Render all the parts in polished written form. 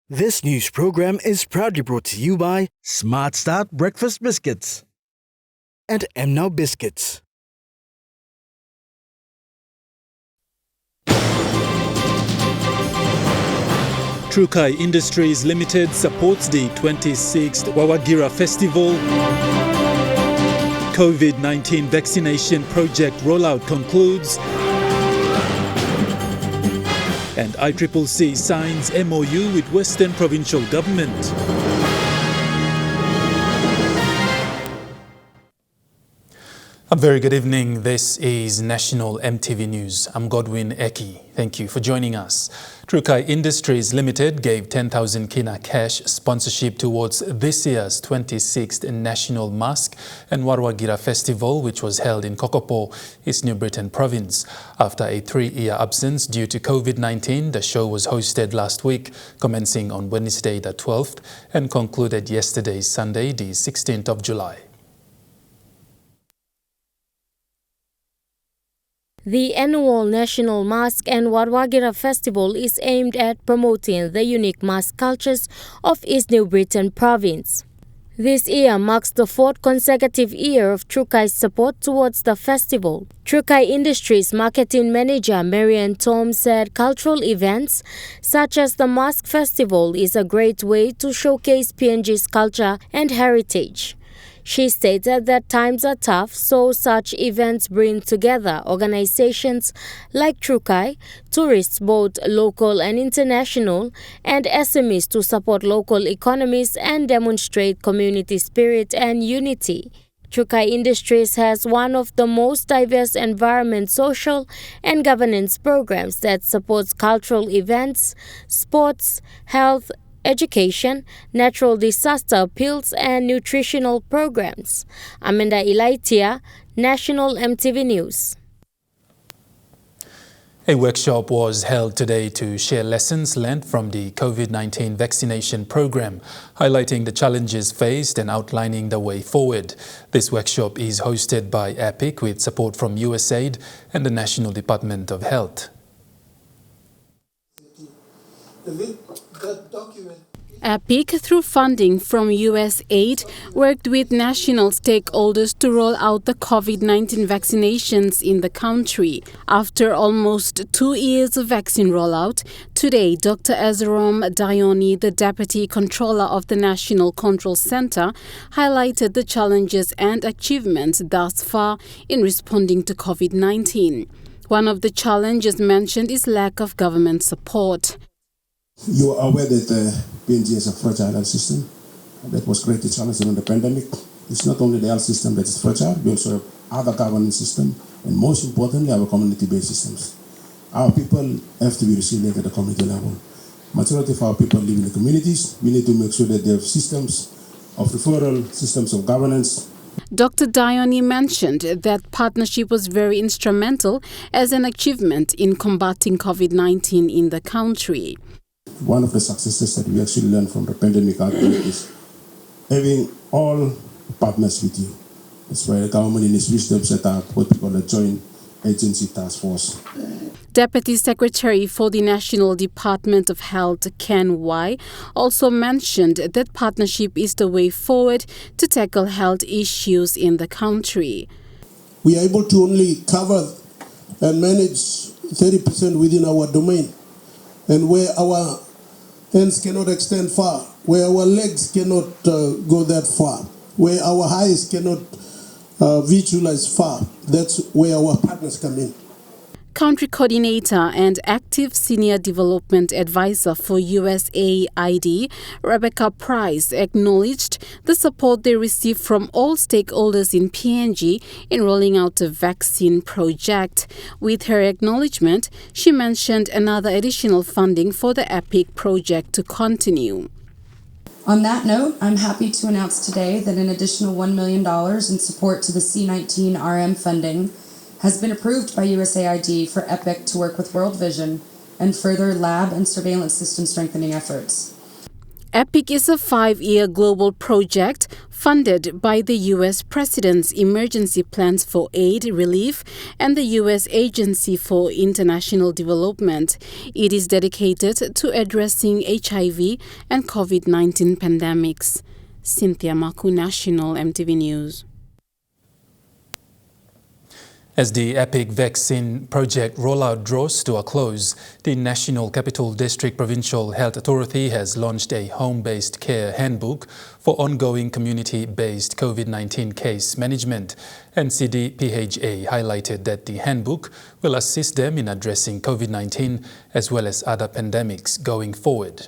This news program is proudly brought to you by Smart Start Breakfast Biscuits and Now Biscuits. Trukai Industries Limited supports the 26th Wawagira Festival. COVID-19 vaccination project rollout concludes. And ICCC signs MOU with Western Provincial Government. A very good evening. This is National EMTV News. I'm Godwin Eki. Thank you for joining us. Trukai Industries Limited gave 10,000 kina cash sponsorship towards this year's 26th National Mask and Wawagira Festival, which was held in Kokopo, East New Britain Province. After a 3-year absence due to COVID-19, the show was hosted last week, commencing on Wednesday the 12th and concluded yesterday, Sunday, the 16th of July. The annual National Mask and Wawagira Festival is aimed at promoting the unique mask cultures of East New Britain Province. This year marks the 4th consecutive year of Trukai's support towards the festival. Trukai Industries Marketing Manager Marian Tom said cultural events such as the Mask Festival is a great way to showcase PNG's culture and heritage. She stated that times are tough, so such events bring together organizations like Trukai, tourists both local and international, and SMEs to support local economies and demonstrate community spirit and unity. Trukai Industries has one of the most diverse environment, social, and governance programs that supports cultural events, sports, health, education, natural disaster appeals, and nutritional programs. Amanda Ilaitia, National EMTV News. A workshop was held today to share lessons learned from the COVID-19 vaccination program, highlighting the challenges faced and outlining the way forward. This workshop is hosted by EPIC with support from USAID and the National Department of Health. EPIC, through funding from USAID, worked with national stakeholders to roll out the COVID-19 vaccinations in the country. After almost 2 years of vaccine rollout, today Dr. Ezrom Dioni, the Deputy Controller of the National Control Center, highlighted the challenges and achievements thus far in responding to COVID-19. One of the challenges mentioned is lack of government support. You are aware that PNG is a fragile health system that was greatly challenged during the pandemic. It's not only the health system that is fragile, we also have other governance systems, and most importantly, our community-based systems. Our people have to be resilient at the community level. Majority of our people live in the communities. We need to make sure that they have systems of referral, systems of governance. Dr. Dioni mentioned that partnership was very instrumental as an achievement in combating COVID-19 in the country. One of the successes that we actually learned from the pandemic outbreak is having all partners with you. That's why the government in its wisdom set up what we call a joint agency task force. Deputy Secretary for the National Department of Health, Ken Y, also mentioned that partnership is the way forward to tackle health issues in the country. We are able to only cover and manage 30% within our domain. And where our hands cannot extend far, where our legs cannot go that far, where our eyes cannot visualize far, that's where our partners come in. Country Coordinator and Active Senior Development Advisor for USAID, Rebecca Price, acknowledged the support they received from all stakeholders in PNG in rolling out the vaccine project. With her acknowledgement, she mentioned another additional funding for the EPIC project to continue. On that note, I'm happy to announce today that an additional $1 million in support to the C19 RM funding has been approved by USAID for EPIC to work with World Vision and further lab and surveillance system strengthening efforts. EPIC is a 5-year global project funded by the U.S. President's Emergency Plans for Aid, Relief, and the U.S. Agency for International Development. It is dedicated to addressing HIV and COVID-19 pandemics. Cynthia Maku, National EMTV News. As the EPIC vaccine project rollout draws to a close, the National Capital District Provincial Health Authority has launched a home-based care handbook for ongoing community-based COVID-19 case management. NCD-PHA highlighted that the handbook will assist them in addressing COVID-19 as well as other pandemics going forward.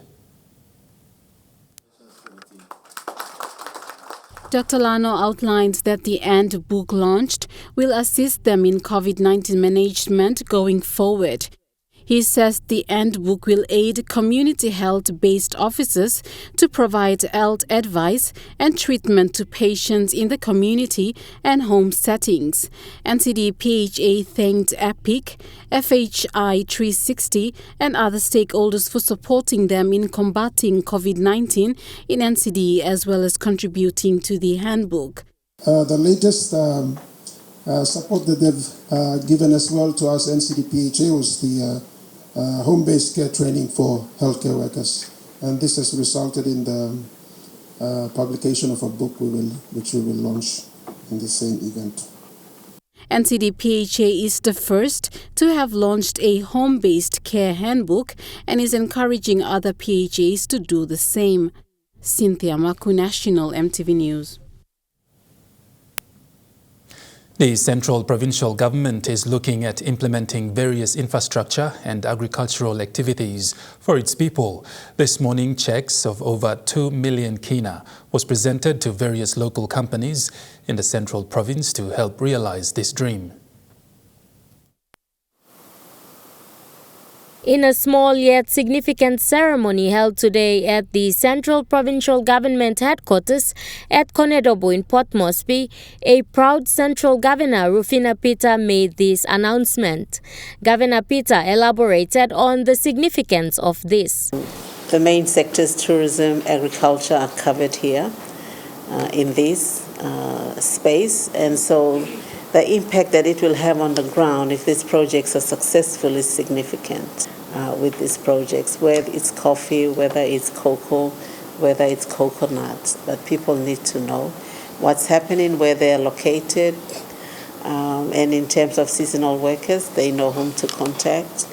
Dr. Lano outlined that the handbook launched will assist them in COVID-19 management going forward. He says the handbook will aid community health-based officers to provide health advice and treatment to patients in the community and home settings. NCD-PHA thanked EPIC, FHI 360 and other stakeholders for supporting them in combating COVID-19 in NCD as well as contributing to the handbook. The latest support that they've given as well to us, NCD-PHA, was the home-based care training for healthcare workers, and this has resulted in the publication of a book which we will launch in the same event. NCD-PHA is the first to have launched a home-based care handbook and is encouraging other PHAs to do the same. Cynthia Maku, National EMTV News. The central provincial government is looking at implementing various infrastructure and agricultural activities for its people. This morning, checks of over 2 million kina was presented to various local companies in the central province to help realize this dream. In a small yet significant ceremony held today at the Central Provincial Government Headquarters at Konedobo in Port Moresby, a proud Central Governor Rufina Peter made this announcement. Governor Peter elaborated on the significance of this. The main sectors, tourism, agriculture, are covered here in this space, and so the impact that it will have on the ground if these projects are successful is significant with these projects, whether it's coffee, whether it's cocoa, whether it's coconut. But people need to know what's happening, where they're located, and in terms of seasonal workers, they know whom to contact.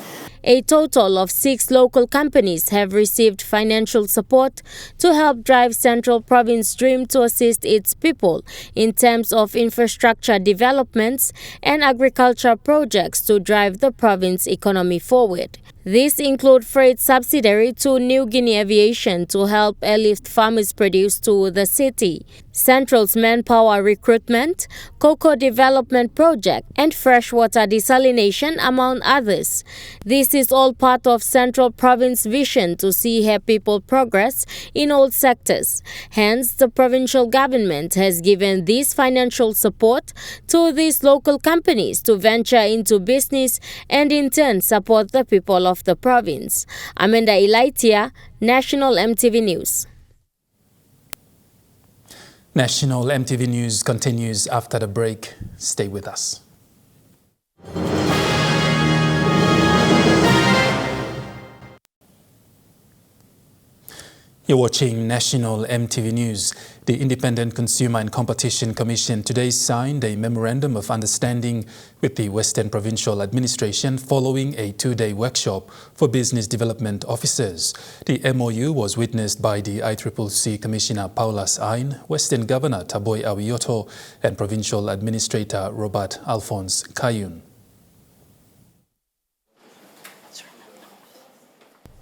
A total of 6 local companies have received financial support to help drive Central Province Dream to assist its people in terms of infrastructure developments and agriculture projects to drive the province economy forward. These include freight subsidiary to New Guinea Aviation to help airlift farmers produce to the city, Central's manpower recruitment, cocoa development project, and freshwater desalination, among others. This is all part of Central Province vision to see her people progress in all sectors. Hence, the provincial government has given this financial support to these local companies to venture into business and in turn support the people of the province. Amanda Elaitia, National EMTV News. National EMTV News continues after the break. Stay with us. You're watching National EMTV News. The Independent Consumer and Competition Commission today signed a Memorandum of Understanding with the Western Provincial Administration following a 2-day workshop for business development officers. The MOU was witnessed by the ICCC Commissioner Paulas Ain, Western Governor Taboy Awioto, and Provincial Administrator Robert Alphonse Kayun.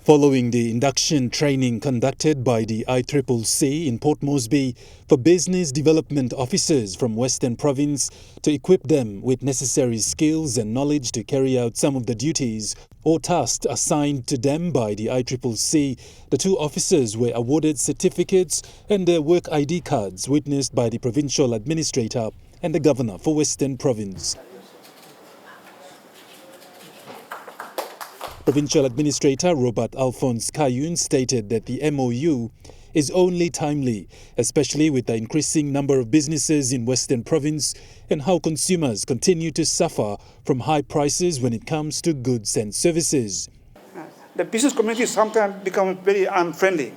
Following the induction training conducted by the ICCC in Port Moresby for business development officers from Western Province to equip them with necessary skills and knowledge to carry out some of the duties or tasks assigned to them by the ICCC, the 2 officers were awarded certificates and their work ID cards witnessed by the Provincial Administrator and the Governor for Western Province. Provincial Administrator Robert Alphonse Kayun stated that the MOU is only timely, especially with the increasing number of businesses in Western Province and how consumers continue to suffer from high prices when it comes to goods and services. The business community sometimes become very unfriendly.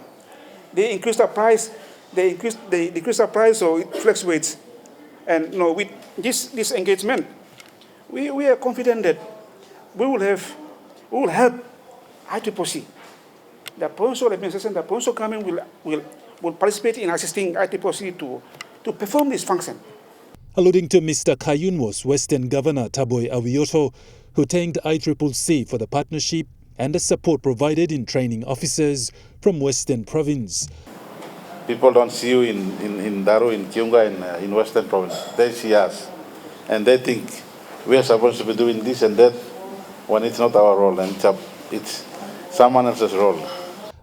They increase the price, they decrease the price, so it fluctuates. And with this engagement, we are confident that we will help ICCC. The provincial administration, the provincial government will participate in assisting ICCC to perform this function. Alluding to Mr. Kayun was Western Governor Taboy Awioto, who thanked ICCC for the partnership and the support provided in training officers from Western Province. People don't see you in Daru, in Kiunga, in Western Province. They see us, and they think we are supposed to be doing this and that when it's not our role, and it's someone else's role.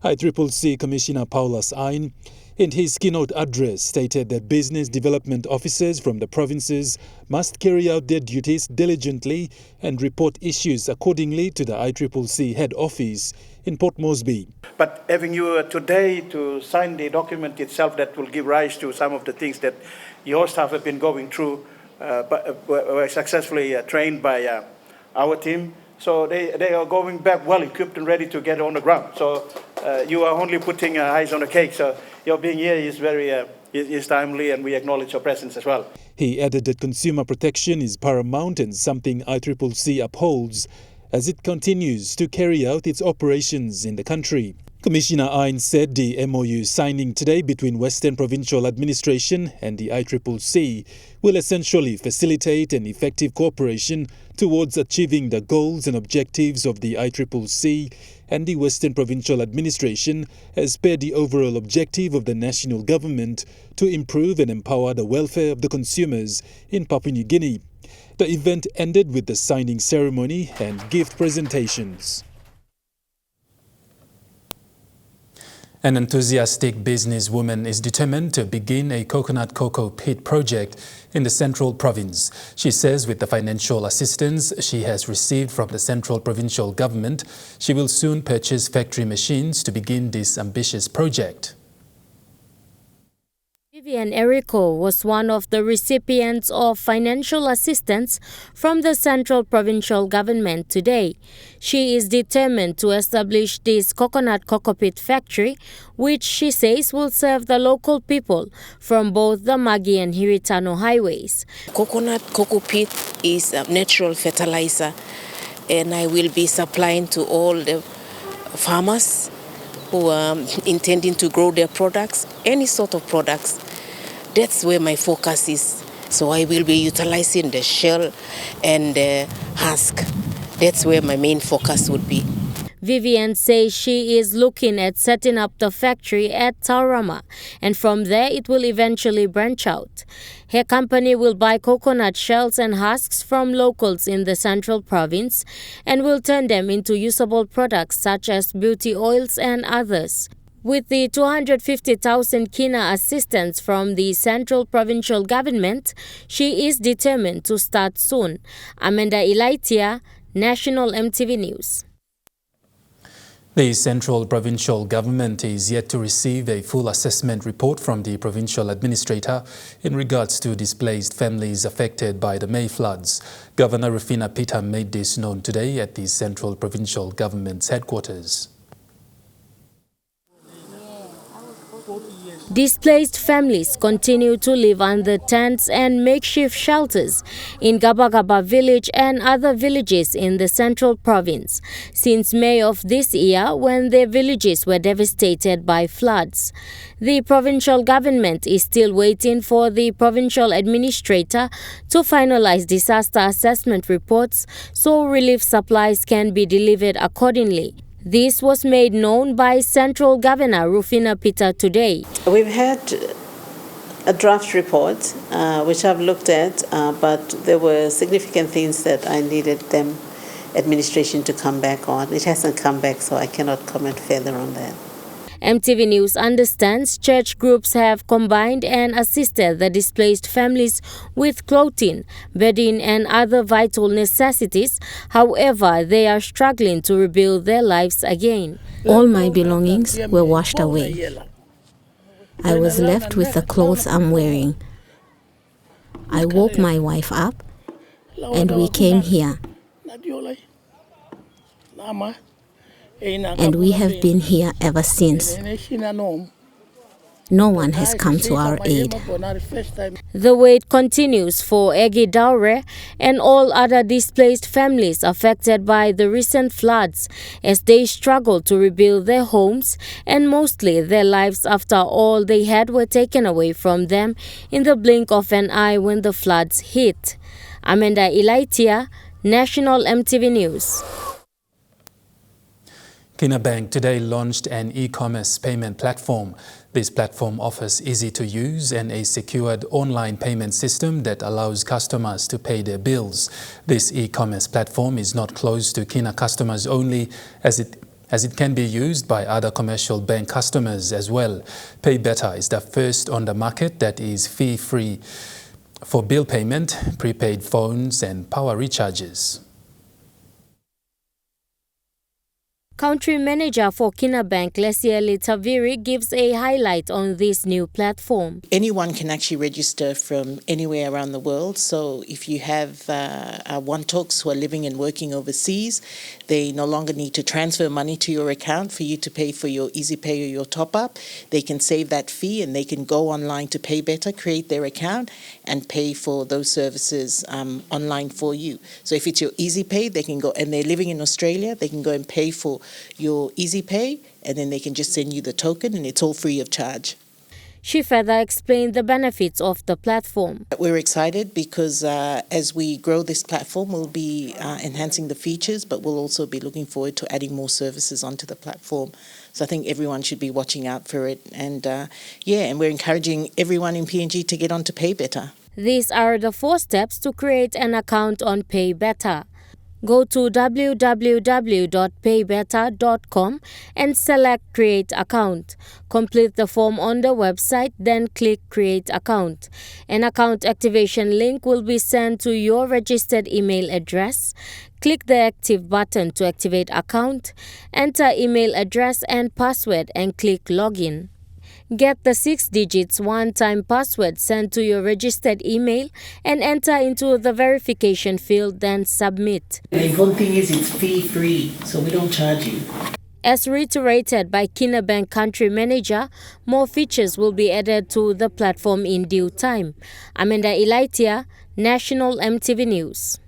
ICCC Commissioner Paulus Ain, in his keynote address, stated that business development officers from the provinces must carry out their duties diligently and report issues accordingly to the ICCC head office in Port Moresby. But having you today to sign the document itself that will give rise to some of the things that your staff have been going through, but were successfully trained by our team. So they are going back well equipped and ready to get on the ground. So you are only putting eyes on the cake. So your being here is very is timely, and we acknowledge your presence as well. He added that consumer protection is paramount and something ICCC upholds as it continues to carry out its operations in the country. Commissioner Ain said the MOU signing today between Western Provincial Administration and the ICCC will essentially facilitate an effective cooperation towards achieving the goals and objectives of the ICCC and the Western Provincial Administration as per the overall objective of the national government to improve and empower the welfare of the consumers in Papua New Guinea. The event ended with the signing ceremony and gift presentations. An enthusiastic businesswoman is determined to begin a coconut cocoa pit project in the Central Province. She says with the financial assistance she has received from the Central Provincial Government, she will soon purchase factory machines to begin this ambitious project. Vivian Errico was one of the recipients of financial assistance from the Central Provincial Government today. She is determined to establish this coconut cocoa pit factory, which she says will serve the local people from both the Magi and Hiritano highways. Coconut cocoa pit is a natural fertilizer, and I will be supplying to all the farmers who are intending to grow their products, any sort of products. That's where my focus is. So I will be utilizing the shell and the husk. That's where my main focus would be. Vivian says she is looking at setting up the factory at Taurama, and from there it will eventually branch out. Her company will buy coconut shells and husks from locals in the Central Province and will turn them into usable products such as beauty oils and others. With the 250,000 kina assistance from the Central Provincial Government, she is determined to start soon. Amanda Ilaitia, National EMTV News. The Central Provincial Government is yet to receive a full assessment report from the Provincial Administrator in regards to displaced families affected by the May floods. Governor Rufina Peter made this known today at the Central Provincial Government's headquarters. Displaced families continue to live under tents and makeshift shelters in Gabagaba village and other villages in the Central Province since May of this year, when their villages were devastated by floods. The provincial government is still waiting for the provincial administrator to finalize disaster assessment reports so relief supplies can be delivered accordingly. This was made known by Central Governor Rufina Peter today. We've had a draft report, which I've looked at, but there were significant things that I needed them administration to come back on. It hasn't come back, so I cannot comment further on that. EMTV News understands church groups have combined and assisted the displaced families with clothing, bedding and other vital necessities. However, they are struggling to rebuild their lives again. All my belongings were washed away. I was left with the clothes I'm wearing. I woke my wife up and we came here. And we have been here ever since. No one has come to our aid. The wait continues for Egi Daure and all other displaced families affected by the recent floods as they struggle to rebuild their homes and mostly their lives after all they had were taken away from them in the blink of an eye when the floods hit. Amanda Ilaitia, National EMTV News. Kina Bank today launched an e-commerce payment platform. This platform offers easy-to-use and a secured online payment system that allows customers to pay their bills. This e-commerce platform is not closed to Kina customers only, as it can be used by other commercial bank customers as well. Pay Better is the first on the market that is fee-free for bill payment, prepaid phones and power recharges. Country Manager for Kina Bank, Lesieli Taviri, gives a highlight on this new platform. Anyone can actually register from anywhere around the world. So if you have one-talks who are living and working overseas, they no longer need to transfer money to your account for you to pay for your Easy Pay or your top-up. They can save that fee and they can go online to Pay Better, create their account and pay for those services online for you. So if it's your Easy Pay, they can go, and they're living in Australia, they can go and pay for your Easy Pay, and then they can just send you the token and it's all free of charge. She further explained the benefits of the platform. We're excited because as we grow this platform, we'll be enhancing the features, but we'll also be looking forward to adding more services onto the platform. So I think everyone should be watching out for it. And and we're encouraging everyone in PNG to get on to Pay Better. These are the 4 steps to create an account on Pay Better. Go to www.paybetter.com and select Create Account. Complete the form on the website, then click Create Account. An account activation link will be sent to your registered email address. Click the Active button to activate account. Enter email address and password and click Login. Get the 6 digits one-time password sent to your registered email and enter into the verification field, then submit. The important thing is it's fee-free, so we don't charge you. As reiterated by Kina Bank Country Manager, more features will be added to the platform in due time. Amanda Ilaitia, National EMTV News.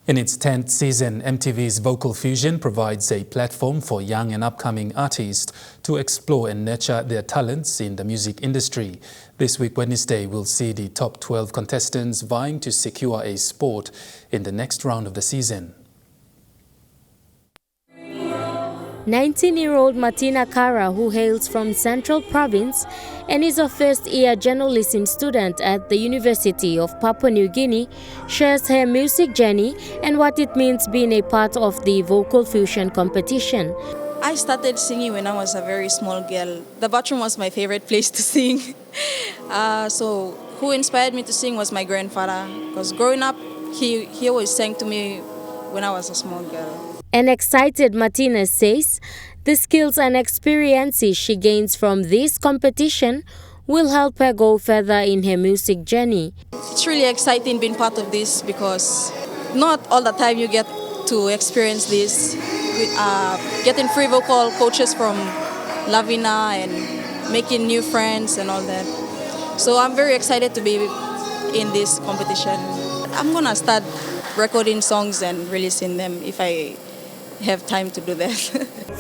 In its 10th season, EMTV's Vocal Fusion provides a platform for young and upcoming artists to explore and nurture their talents in the music industry. This week, Wednesday, we'll see the top 12 contestants vying to secure a spot in the next round of the season. 19-year-old Martina Kara, who hails from Central Province and is a first-year journalism student at the University of Papua New Guinea, shares her music journey and what it means being a part of the Vocal Fusion competition. I started singing when I was a very small girl. The bathroom was my favorite place to sing. So who inspired me to sing was my grandfather, because growing up, he always sang to me when I was a small girl. An excited Martina says the skills and experiences she gains from this competition will help her go further in her music journey. It's really exciting being part of this because not all the time you get to experience this. Getting free vocal coaches from Lavina and making new friends and all that. So I'm very excited to be in this competition. I'm going to start recording songs and releasing them if I have time to do that.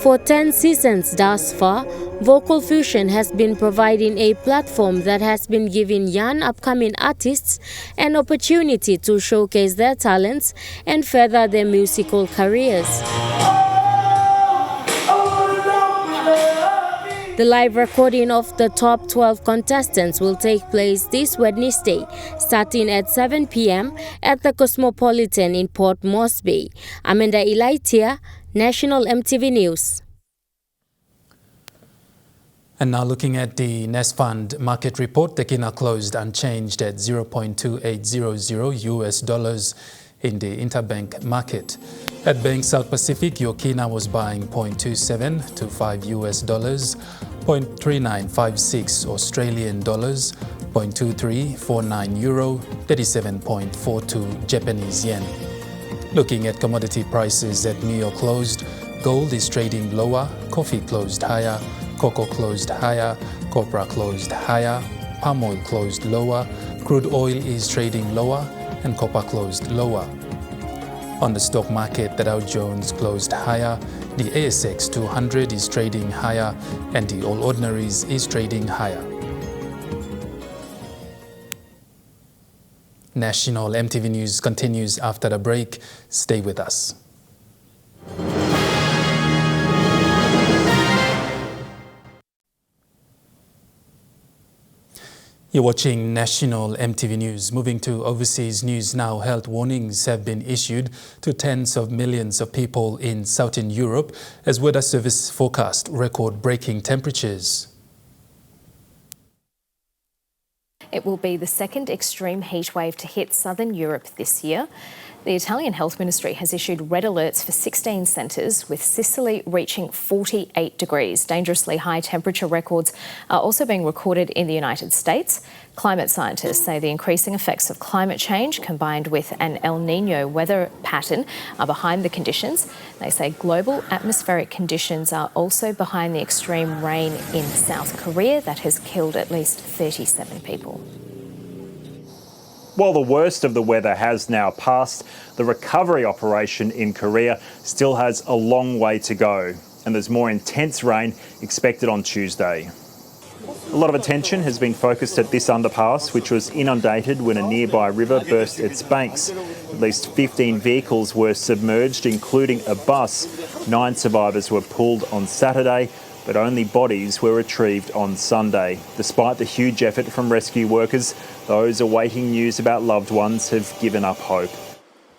For 10 seasons thus far, Vocal Fusion has been providing a platform that has been giving young upcoming artists an opportunity to showcase their talents and further their musical careers. The live recording of the top 12 contestants will take place this Wednesday, starting at 7 p.m. at the Cosmopolitan in Port Moresby. Amanda Ilaitia, National EMTV News. And now looking at the Nest Fund market report, the Kina closed unchanged at $0.2800 US in the interbank market. At Bank South Pacific, your Kina was buying $0.2725 US, 0.3956 Australian dollars, 0.2349 euro, 37.42 Japanese yen. Looking at commodity prices at New York closed, gold is trading lower, coffee closed higher, cocoa closed higher, copra closed higher, palm oil closed lower, crude oil is trading lower, and copper closed lower. On the stock market, the Dow Jones closed higher, the ASX 200 is trading higher, and the All Ordinaries is trading higher. National EMTV News continues after the break. Stay with us. You're watching National EMTV News. Moving to overseas news now, health warnings have been issued to tens of millions of people in Southern Europe as Weather Service forecast record-breaking temperatures. It will be the second extreme heat wave to hit southern Europe this year. The Italian Health Ministry has issued red alerts for 16 centres, with Sicily reaching 48 degrees. Dangerously high temperature records are also being recorded in the United States. Climate scientists say the increasing effects of climate change combined with an El Niño weather pattern are behind the conditions. They say global atmospheric conditions are also behind the extreme rain in South Korea that has killed at least 37 people. While the worst of the weather has now passed, the recovery operation in Korea still has a long way to go, and there's more intense rain expected on Tuesday. A lot of attention has been focused at this underpass, which was inundated when a nearby river burst its banks. At least 15 vehicles were submerged, including a bus. 9 survivors were pulled on Saturday, but only bodies were retrieved on Sunday. Despite the huge effort from rescue workers, those awaiting news about loved ones have given up hope.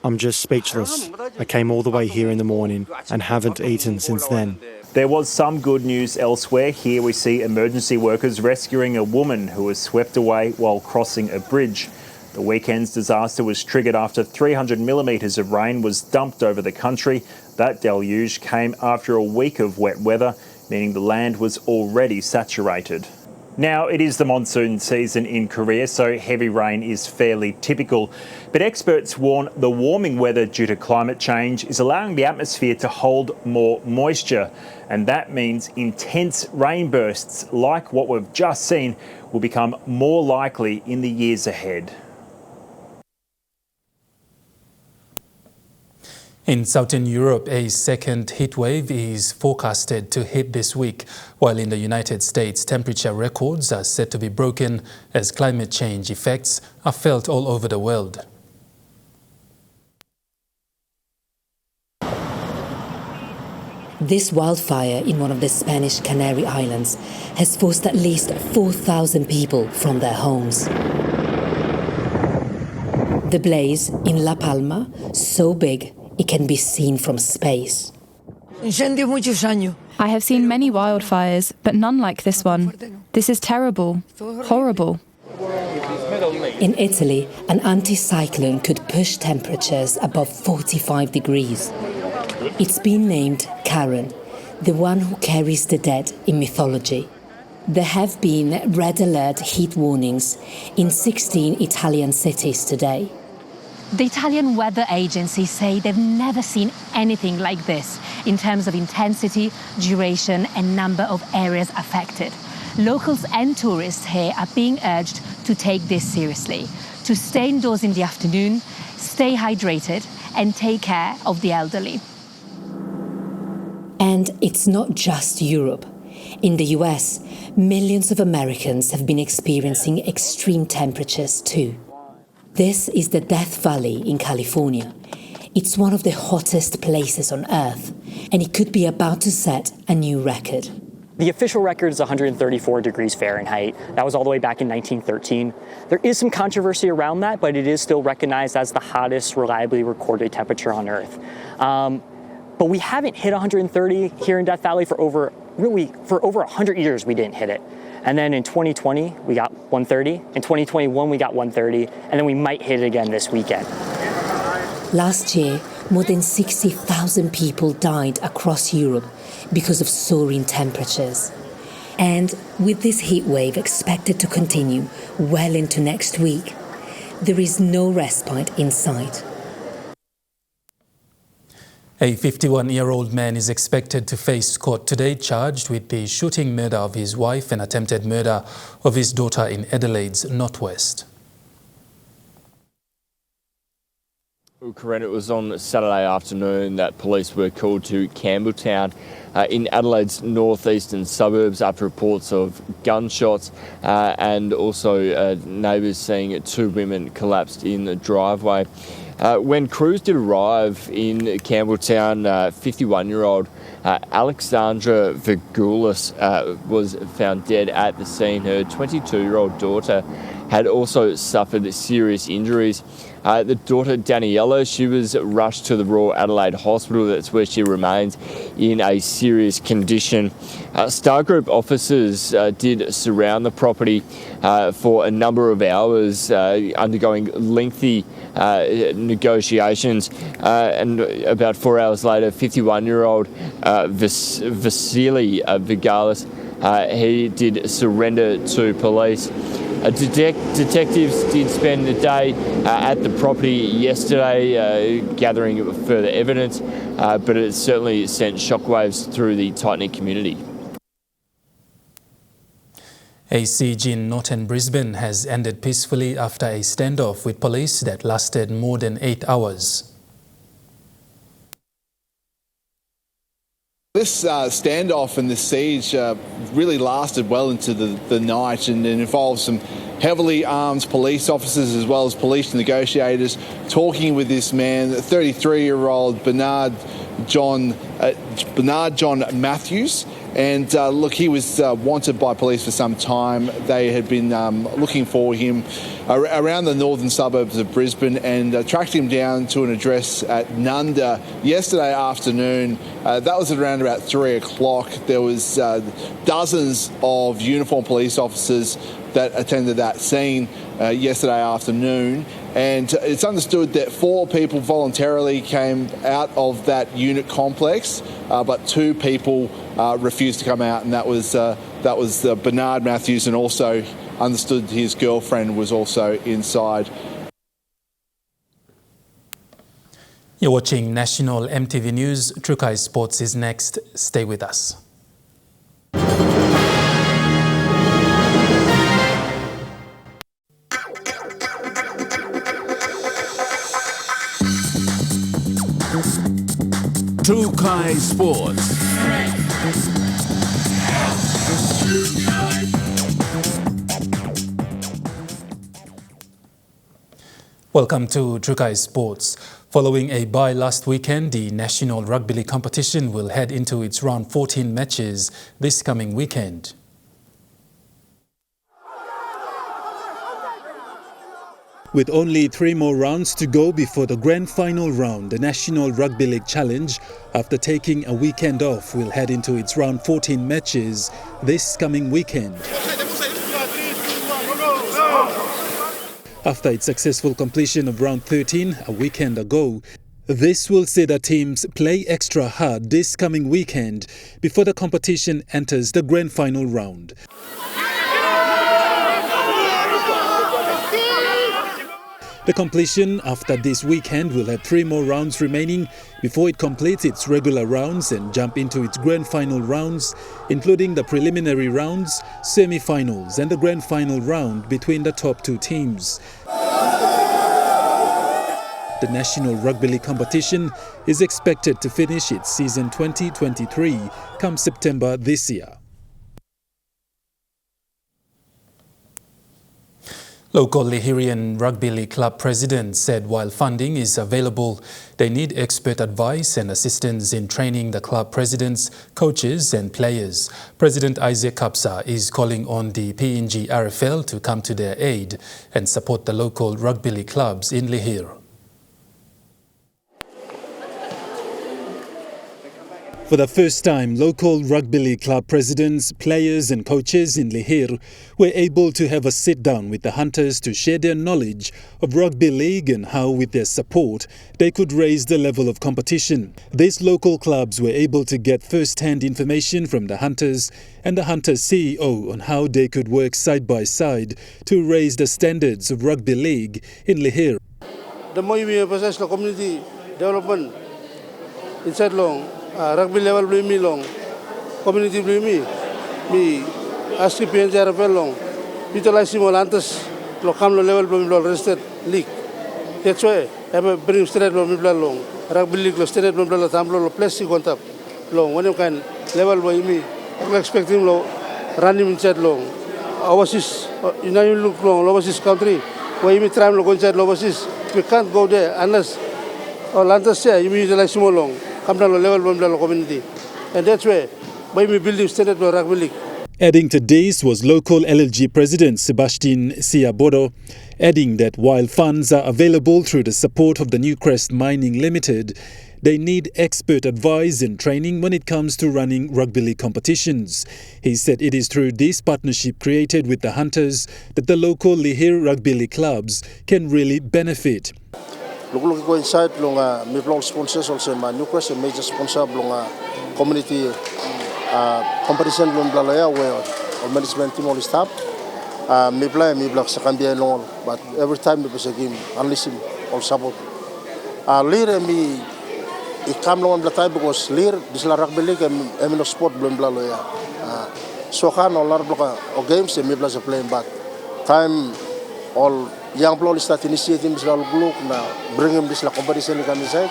I'm just speechless. I came all the way here in the morning and haven't eaten since then. There was some good news elsewhere. Here we see emergency workers rescuing a woman who was swept away while crossing a bridge. The weekend's disaster was triggered after 300 millimetres of rain was dumped over the country. That deluge came after a week of wet weather, meaning the land was already saturated. Now, it is the monsoon season in Korea, so heavy rain is fairly typical. But experts warn the warming weather due to climate change is allowing the atmosphere to hold more moisture. And that means intense rain bursts like what we've just seen will become more likely in the years ahead. In Southern Europe, a second heatwave is forecasted to hit this week, while in the United States, temperature records are set to be broken as climate change effects are felt all over the world. This wildfire in one of the Spanish Canary Islands has forced at least 4,000 people from their homes. The blaze in La Palma, so big it can be seen from space. I have seen many wildfires, but none like this one. This is terrible, horrible. In Italy, an anticyclone could push temperatures above 45 degrees. It's been named Karen, the one who carries the dead in mythology. There have been red alert heat warnings in 16 Italian cities today. The Italian weather agencies say they've never seen anything like this in terms of intensity, duration and number of areas affected. Locals and tourists here are being urged to take this seriously, to stay indoors in the afternoon, stay hydrated and take care of the elderly. And it's not just Europe. In the US, millions of Americans have been experiencing extreme temperatures too. This is the Death Valley in California. It's one of the hottest places on Earth, and it could be about to set a new record. The official record is 134 degrees Fahrenheit. That was all the way back in 1913. There is some controversy around that, but it is still recognized as the hottest reliably recorded temperature on Earth. But we haven't hit 130 here in Death Valley for over 100 years. We didn't hit it. And then in 2020, we got 130. In 2021, we got 130. And then we might hit it again this weekend. Last year, more than 60,000 people died across Europe because of soaring temperatures. And with this heat wave expected to continue well into next week, there is no respite in sight. A 51-year-old man is expected to face court today, charged with the shooting murder of his wife and attempted murder of his daughter in Adelaide's northwest. Karen, it was on Saturday afternoon that police were called to Campbelltown in Adelaide's northeastern suburbs after reports of gunshots and also neighbours seeing two women collapsed in the driveway. When crews did arrive in Campbelltown, 51-year-old Alexandra Virgulis was found dead at the scene. Her 22-year-old daughter had also suffered serious injuries. The daughter, Daniela, she was rushed to the Royal Adelaide Hospital. That's where she remains in a serious condition. Star Group officers did surround the property for a number of hours, undergoing lengthy negotiations. And about 4 hours later, 51-year-old Vasily Vigalis, he did surrender to police. Detectives did spend the day at the property yesterday gathering further evidence, but it certainly sent shockwaves through the tight-knit community. A siege in northern Brisbane has ended peacefully after a standoff with police that lasted more than 8 hours. This standoff and this siege really lasted well into the night, and it involved some heavily armed police officers as well as police negotiators talking with this man, 33-year-old Bernard John Matthews. And look, he was wanted by police for some time. They had been looking for him around the northern suburbs of Brisbane and tracked him down to an address at Nunda yesterday afternoon. That was at around about 3 o'clock. There was dozens of uniformed police officers that attended that scene yesterday afternoon. And it's understood that 4 people voluntarily came out of that unit complex, but 2 people refused to come out, and that was Bernard Matthews, and also understood his girlfriend was also inside. You're watching National EMTV News. Trukai Sports is next. Stay with us. Trukai Sports. Welcome to Trukai Sports. Following a bye last weekend, the National Rugby League competition will head into its round 14 matches this coming weekend. With only 3 more rounds to go before the grand final round, the National Rugby League Challenge, after taking a weekend off, will head into its round 14 matches this coming weekend. After its successful completion of round 13 a weekend ago, this will see the teams play extra hard this coming weekend before the competition enters the grand final round. The completion after this weekend will have 3 more rounds remaining before it completes its regular rounds and jump into its grand final rounds, including the preliminary rounds, semi-finals and the grand final round between the top 2 teams. The National Rugby League competition is expected to finish its season 2023 come September this year. Local Lihirian Rugby League Club president said while funding is available, they need expert advice and assistance in training the club presidents, coaches and players. President Isaac Kapsa is calling on the PNG RFL to come to their aid and support the local rugby league clubs in Lihir. For the first time, local rugby league club presidents, players and coaches in Lihir were able to have a sit-down with the Hunters to share their knowledge of rugby league and how, with their support, they could raise the level of competition. These local clubs were able to get first-hand information from the Hunters and the Hunters CEO on how they could work side by side to raise the standards of rugby league in Lihir. The more we emphasize the community development inside long, rugby level blue me long, community blue me ask PNJ long, utilize more lantas, local level blue me rested league. That's why I bring straight blue me long, rugby league straight blue me tamlo plastic on top long. When you can level blue me, I'm expecting long running inside long. Overseas, you know you look long overseas country. Why me try to go inside overseas? We can't go there unless lantas say you utilize more long. Come down level of the community. And that's why we building standard for rugby league. Adding to this was local LLG President Sebastian Siabodo, adding that while funds are available through the support of the Newcrest Mining Limited, they need expert advice and training when it comes to running rugby league competitions. He said it is through this partnership created with the Hunters that the local Lihir rugby league clubs can really benefit. Look go inside longa me blog sponsors also ma Newcrest a major sponsor longa community competition longa lawyer where management team all staff me play me blog second long but every time me play game unless all support Lir me it come long the time because Lir this la rugby league and no sport longa lawyer so can all blog or games me play playing but time all young players start initiating selalu gluk na bring him this la competition kami side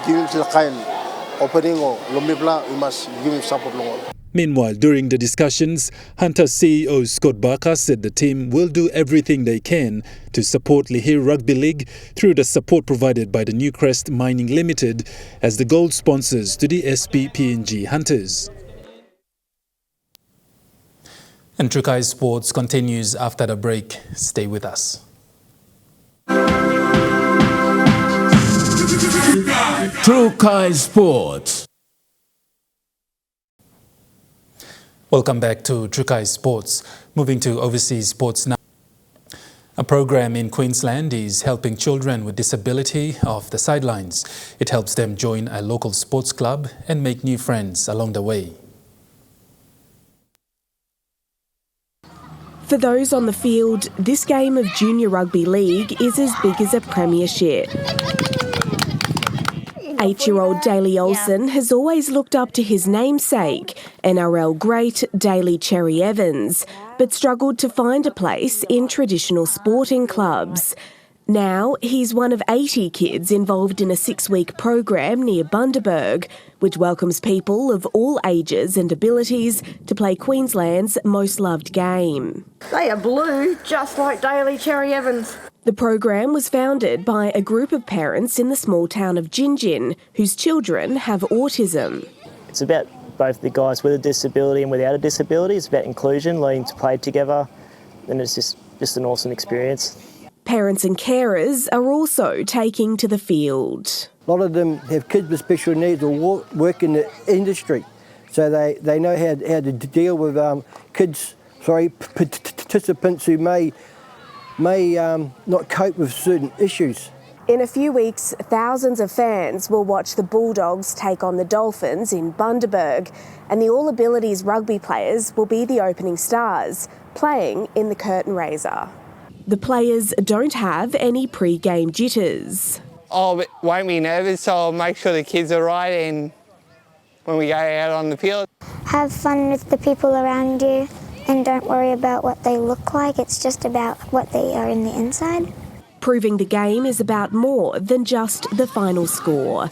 give him the kind opening or lomibla we must give him support long. Meanwhile, during the discussions, Hunter CEO Scott Barker said the team will do everything they can to support Lihir Rugby League through the support provided by the Newcrest Mining Limited as the gold sponsors to the SPPNG Hunters. And Trukai Sports continues after the break. Stay with us. Trukai Sports. Welcome back to Trukai Sports. Moving to overseas sports now. A program in Queensland is helping children with disability off the sidelines. It helps them join a local sports club and make new friends along the way. For those on the field, this game of junior rugby league is as big as a premiership. 8-year-old Daly Olsen has always looked up to his namesake, NRL great Daly Cherry Evans, but struggled to find a place in traditional sporting clubs. Now he's one of 80 kids involved in a 6-week program near Bundaberg, which welcomes people of all ages and abilities to play Queensland's most loved game. They are blue, just like Daly Cherry Evans. The program was founded by a group of parents in the small town of Gingin, whose children have autism. It's about both the guys with a disability and without a disability. It's about inclusion, learning to play together, and it's just an awesome experience. Parents and carers are also taking to the field. A lot of them have kids with special needs or work in the industry, so they know how to deal with participants who may not cope with certain issues. In a few weeks, thousands of fans will watch the Bulldogs take on the Dolphins in Bundaberg, and the All Abilities rugby players will be the opening stars, playing in the curtain raiser. The players don't have any pre-game jitters. Oh, it won't be nervous, so I'll make sure the kids are right and when we go out on the field. Have fun with the people around you and don't worry about what they look like. It's just about what they are in the inside. Proving the game is about more than just the final score.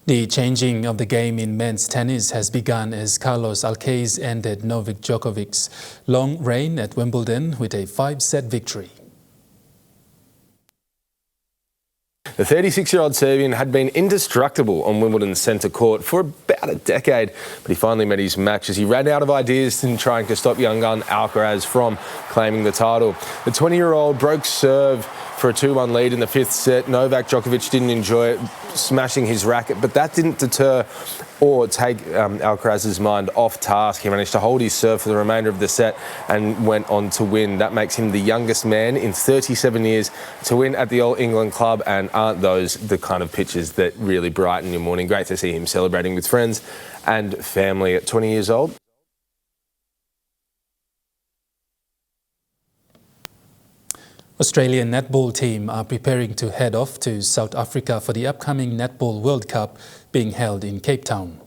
The changing of the game in men's tennis has begun as Carlos Alcaraz ended Novak Djokovic's long reign at Wimbledon with a 5-set victory. The 36-year-old Serbian had been indestructible on Wimbledon's centre court for about a decade, but he finally met his match as he ran out of ideas in trying to stop young gun Alcaraz from claiming the title. The 20-year-old broke serve for a 2-1 lead in the 5th set. Novak Djokovic didn't enjoy it, smashing his racket, but that didn't deter or take Alcaraz's mind off task. He managed to hold his serve for the remainder of the set and went on to win. That makes him the youngest man in 37 years to win at the All England Club, and aren't those the kind of pitches that really brighten your morning? Great to see him celebrating with friends and family at 20 years old. Australian netball team are preparing to head off to South Africa for the upcoming Netball World Cup being held in Cape Town.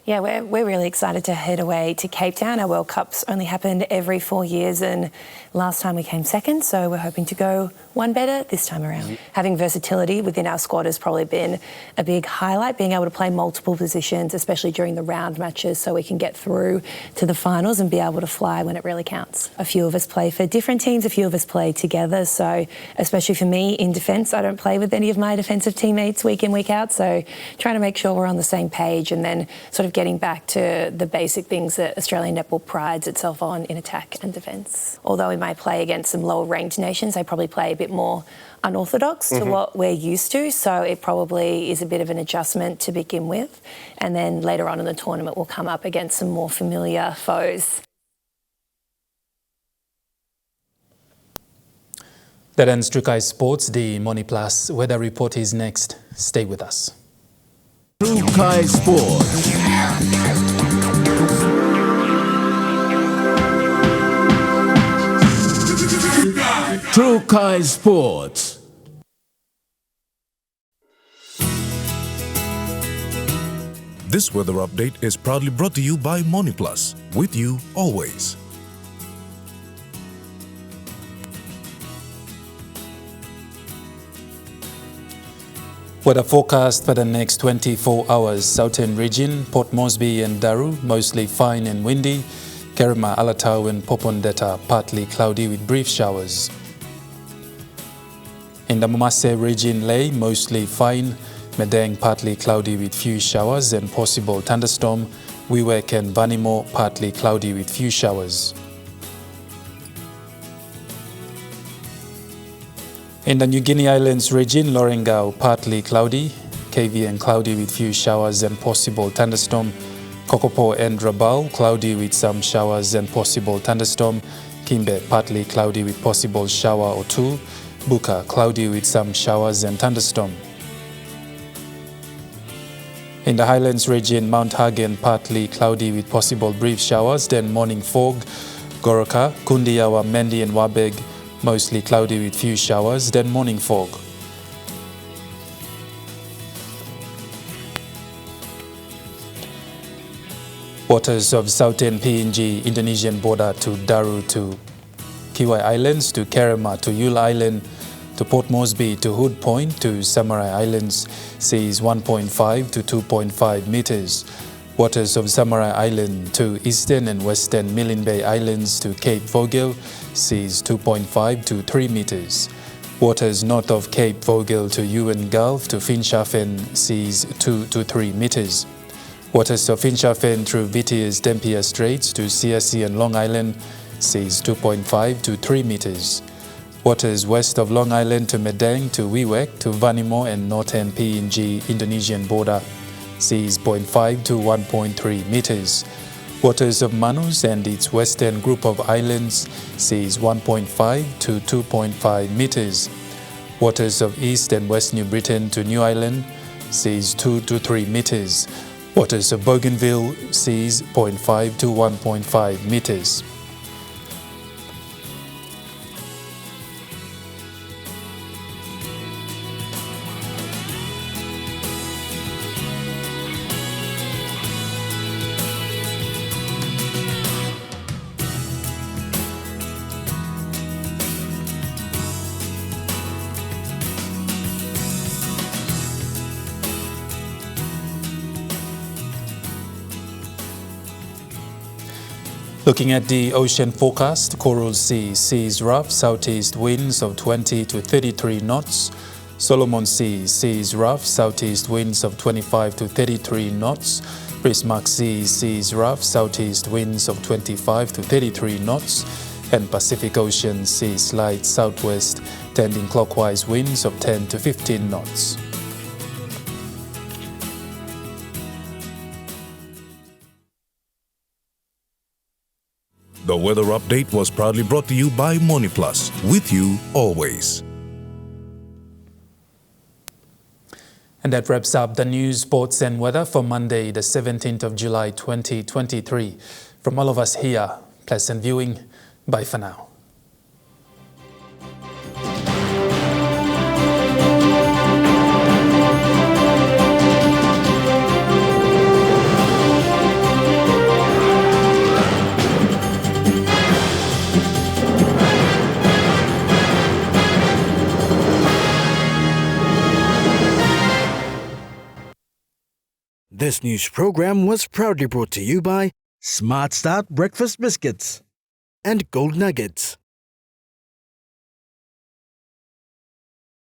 Yeah, we're really excited to head away to Cape Town. Our World Cups only happened every 4 years, and last time we came second, so we're hoping to go one better this time around. Having versatility within our squad has probably been a big highlight, being able to play multiple positions, especially during the round matches, so we can get through to the finals and be able to fly when it really counts. A few of us play for different teams, a few of us play together, so especially for me in defence, I don't play with any of my defensive teammates week in, week out, so trying to make sure we're on the same page and then sort of getting back to the basic things that Australian netball prides itself on in attack and defence. Although we might play against some lower ranked nations, they probably play a bit more unorthodox to what we're used to, so it probably is a bit of an adjustment to begin with, and then later on in the tournament we'll come up against some more familiar foes. That ends Trukai Sports. The Money Plus weather report is next. Stay with us. Trukai Sports. Trukai Sports. This weather update is proudly brought to you by Money Plus, with you always. Weather forecast for the next 24 hours. Southern region, Port Moresby and Daru, mostly fine and windy. Kerma, Alatau and Popondetta, partly cloudy with brief showers. In the Mumase region, Ley, mostly fine. Medang, partly cloudy with few showers and possible thunderstorm. Wewak and Vanimo, partly cloudy with few showers. In the New Guinea Islands region, Lorengau, partly cloudy. KV cloudy with few showers and possible thunderstorm. Kokopo and Rabaul, cloudy with some showers and possible thunderstorm. Kimbe, partly cloudy with possible shower or two. Buka, cloudy with some showers and thunderstorm. In the Highlands region, Mount Hagen, partly cloudy with possible brief showers, then morning fog. Goroka, Kundiawa, Mendi and Wabeg, mostly cloudy with few showers, then morning fog. Waters of southern PNG Indonesian border to Daru to Kiwai Islands to Kerema to Yule Island to Port Moresby to Hood Point to Samurai Islands, seas 1.5 to 2.5 meters. Waters of Samurai Island to eastern and western Milne Bay Islands to Cape Vogel, seas 2.5 to 3 meters. Waters north of Cape Vogel to Ewan Gulf to Finschhafen, seas 2 to 3 meters. Waters of Finschhafen through Vitiers Dampier Straits to Siasi and Long Island, seas 2.5 to 3 meters. Waters west of Long Island to Medang to Wewak to Vanimo and northern PNG Indonesian border, seas 0.5 to 1.3 meters. Waters of Manus and its western group of islands, seas 1.5 to 2.5 meters. Waters of East and West New Britain to New Ireland, seas 2 to 3 meters. Waters of Bougainville, seas 0.5 to 1.5 meters. Looking at the ocean forecast, Coral Sea, seas rough, southeast winds of 20 to 33 knots. Solomon Sea, seas rough, southeast winds of 25 to 33 knots. Bismarck Sea, seas rough, southeast winds of 25 to 33 knots. And Pacific Ocean sees slight southwest, tending clockwise winds of 10 to 15 knots. The weather update was proudly brought to you by MoneyPlus, with you always. And that wraps up the news, sports and weather for Monday, the 17th of July 2023. From all of us here, pleasant viewing. Bye for now. This news program was proudly brought to you by Smart Start Breakfast Biscuits and Gold Nuggets.